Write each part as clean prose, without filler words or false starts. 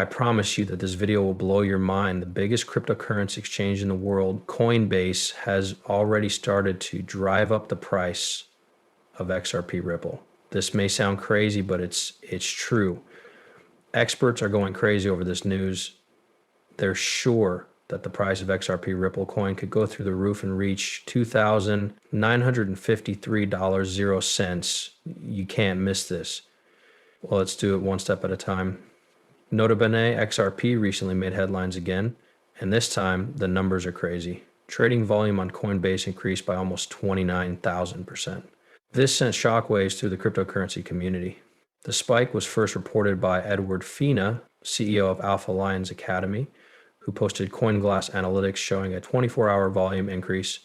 I promise you that this video will blow your mind. The biggest cryptocurrency exchange in the world, Coinbase, has already started to drive up the price of XRP Ripple. This may sound crazy, but it's true. Experts are going crazy over this news. They're sure that the price of XRP Ripple coin could go through the roof and reach $2,953.00. You can't miss this. Well, let's do it one step at a time. Nota bene, XRP recently made headlines again, and this time the numbers are crazy. Trading volume on Coinbase increased by almost 29,000%. This sent shockwaves through the cryptocurrency community. The spike was first reported by Edward Fina, CEO of Alpha Lions Academy, who posted CoinGlass analytics showing a 24-hour volume increase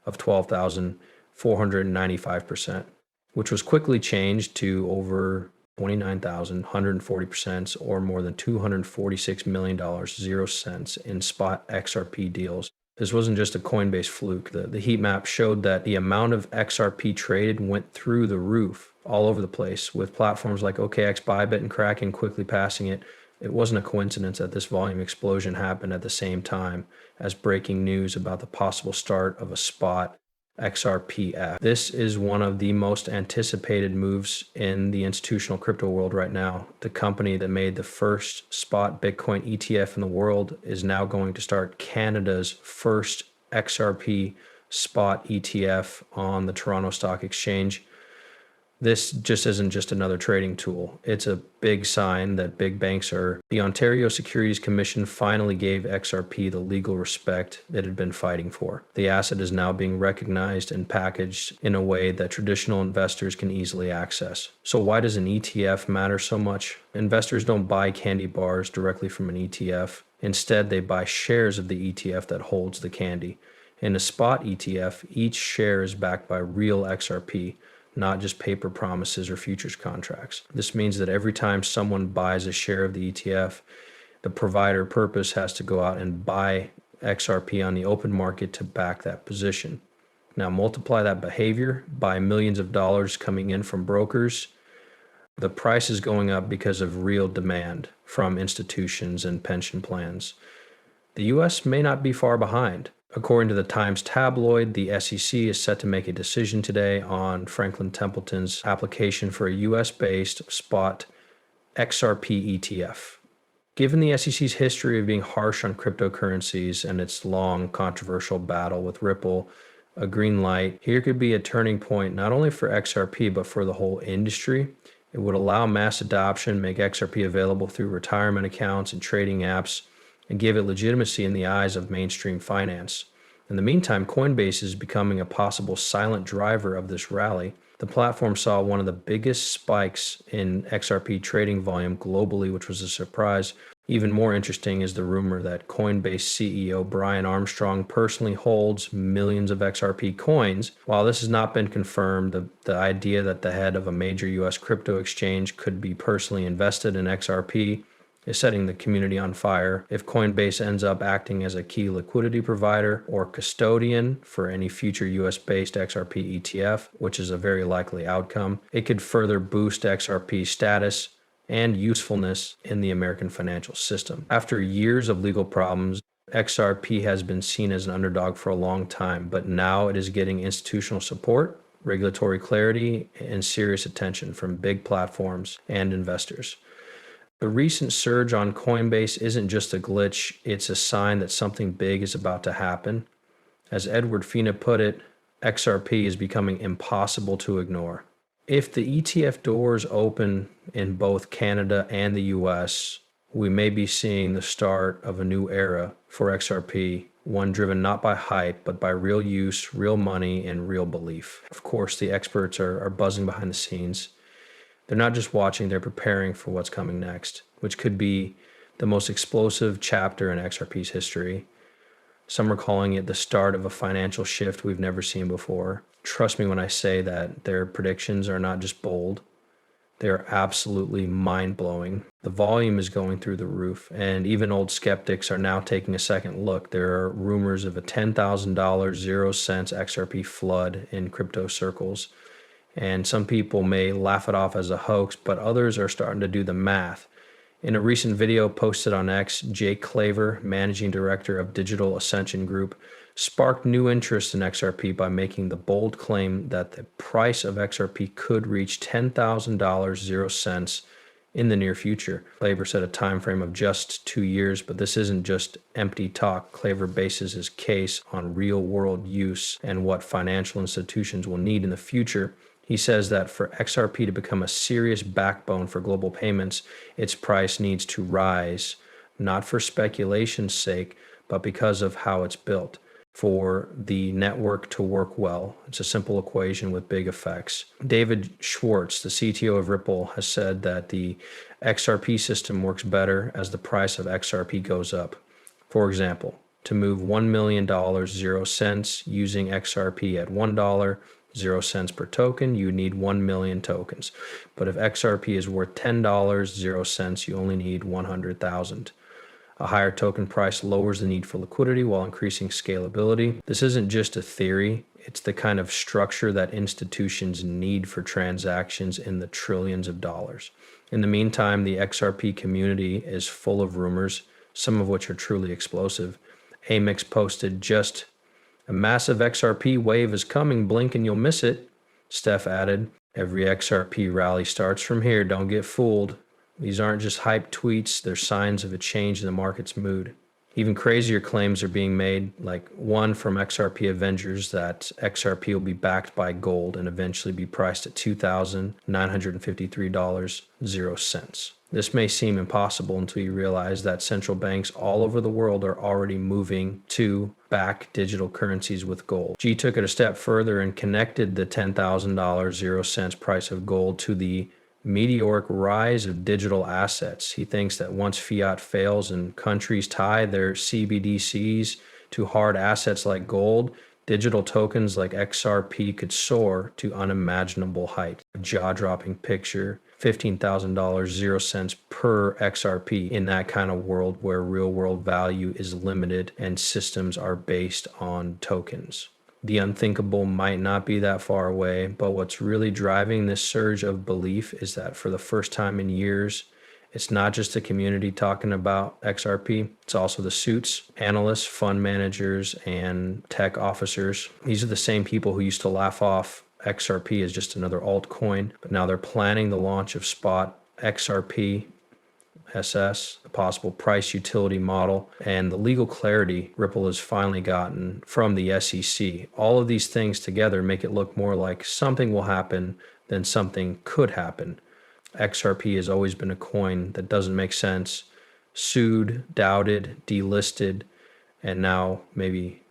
of 12,495%, which was quickly changed to over 29,140%, or more than $246 million, 0 cents in spot XRP deals. This wasn't just a Coinbase fluke. The heat map showed that the amount of XRP traded went through the roof all over the place, with platforms like OKX, Bybit, and Kraken quickly passing it. It wasn't a coincidence that this volume explosion happened at the same time as breaking news about the possible start of a spot XRPF. This is one of the most anticipated moves in the institutional crypto world right now. The company that made the first spot Bitcoin ETF in the world is now going to start Canada's first XRP spot ETF on the Toronto Stock Exchange. This just isn't just another trading tool. It's a big sign that big banks are. The Ontario Securities Commission finally gave XRP the legal respect it had been fighting for. The asset is now being recognized and packaged in a way that traditional investors can easily access. So why does an ETF matter so much? Investors don't buy candy bars directly from an ETF. Instead, they buy shares of the ETF that holds the candy. In a spot ETF, each share is backed by real XRP, not just paper promises or futures contracts. This means that every time someone buys a share of the ETF, the provider purpose has to go out and buy XRP on the open market to back that position. Now multiply that behavior by millions of dollars coming in from brokers. The price is going up because of real demand from institutions and pension plans. The US may not be far behind. According to the Times tabloid, the SEC is set to make a decision today on Franklin Templeton's application for a US-based spot XRP ETF. Given the SEC's history of being harsh on cryptocurrencies and its long, controversial battle with Ripple, a green light here could be a turning point not only for XRP but for the whole industry. It would allow mass adoption, make XRP available through retirement accounts and trading apps, and give it legitimacy in the eyes of mainstream finance. In the meantime, Coinbase is becoming a possible silent driver of this rally. The platform saw one of the biggest spikes in XRP trading volume globally, which was a surprise. Even more interesting is the rumor that Coinbase CEO Brian Armstrong personally holds millions of XRP coins. While this has not been confirmed, the idea that the head of a major US crypto exchange could be personally invested in XRP is setting the community on fire. If Coinbase ends up acting as a key liquidity provider or custodian for any future US-based XRP ETF, which is a very likely outcome, it could further boost XRP's status and usefulness in the American financial system. After years of legal problems, XRP has been seen as an underdog for a long time, but now it is getting institutional support, regulatory clarity, and serious attention from big platforms and investors. The recent surge on Coinbase isn't just a glitch, it's a sign that something big is about to happen. As Edward Fina put it, XRP is becoming impossible to ignore. If the ETF doors open in both Canada and the US, we may be seeing the start of a new era for XRP, one driven not by hype, but by real use, real money, and real belief. Of course, the experts are buzzing behind the scenes. They're not just watching, they're preparing for what's coming next, which could be the most explosive chapter in XRP's history. Some are calling it the start of a financial shift we've never seen before. Trust me when I say that their predictions are not just bold, they are absolutely mind-blowing. The volume is going through the roof, and even old skeptics are now taking a second look. There are rumors of a $10,000 0 cents XRP flood in crypto circles. And some people may laugh it off as a hoax, but others are starting to do the math. In a recent video posted on X, Jake Claver, managing director of Digital Ascension Group, sparked new interest in XRP by making the bold claim that the price of XRP could reach $10,000 0 cents in the near future. Claver set a time frame of just 2 years, but this isn't just empty talk. Claver bases his case on real-world use and what financial institutions will need in the future. He says that for XRP to become a serious backbone for global payments, its price needs to rise, not for speculation's sake, but because of how it's built. For the network to work well. It's a simple equation with big effects. David Schwartz, the CTO of Ripple, has said that the XRP system works better as the price of XRP goes up. For example, to move $1 million 0 cents using XRP at $1 0 cents per token, you need 1 million tokens. But if XRP is worth $10 0 cents, you only need 100,000. A higher token price lowers the need for liquidity while increasing scalability. This isn't just a theory, it's the kind of structure that institutions need for transactions in the trillions of dollars. In the meantime, the XRP community is full of rumors, some of which are truly explosive. Amix posted just, "A massive XRP wave is coming, blink and you'll miss it." Steph added, "Every XRP rally starts from here, don't get fooled." These aren't just hype tweets, they're signs of a change in the market's mood. Even crazier claims are being made, like one from XRP Avengers that XRP will be backed by gold and eventually be priced at $2,953 0 cents. This may seem impossible until you realize that central banks all over the world are already moving to back digital currencies with gold. G took it a step further and connected the $10,000 0 cents price of gold to the meteoric rise of digital assets. He thinks that once fiat fails and countries tie their CBDCs to hard assets like gold, digital tokens like XRP could soar to unimaginable heights. A jaw-dropping picture, $15,000 0 cents per XRP in that kind of world where real-world value is limited and systems are based on tokens. The unthinkable might not be that far away, but what's really driving this surge of belief is that for the first time in years, it's not just the community talking about XRP, it's also the suits, analysts, fund managers, and tech officers. These are the same people who used to laugh off XRP as just another altcoin, but now they're planning the launch of spot XRP SS, the possible price utility model, and the legal clarity Ripple has finally gotten from the SEC. All of these things together make it look more like something will happen than something could happen. XRP has always been a coin that doesn't make sense, sued, doubted, delisted, and now maybe